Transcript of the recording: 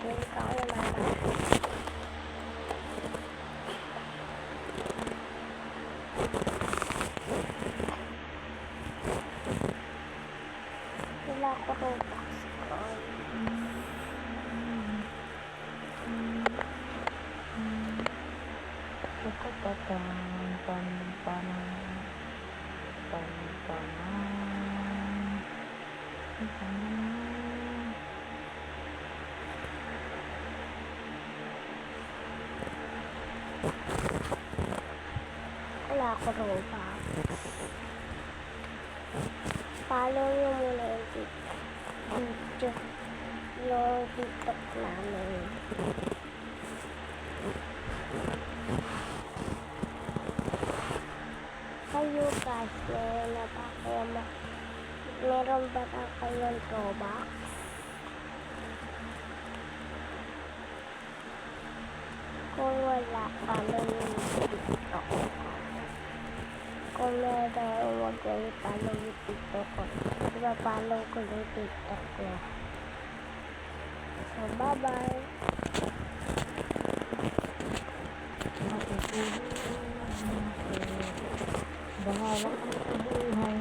Hindi ka ako naman. Wala ko Robux ko. Wala ko Robux. Follow nyo muna yung TikTok namin. Kayo guys, meron ba kayong Robux? Kung wala, follow nyo yung TikTok ko. Kung meron, huwag kayo follow yung TikTok ko. Diba follow ko yung TikTok ko. So, bye-bye! Bahala ka sa buhay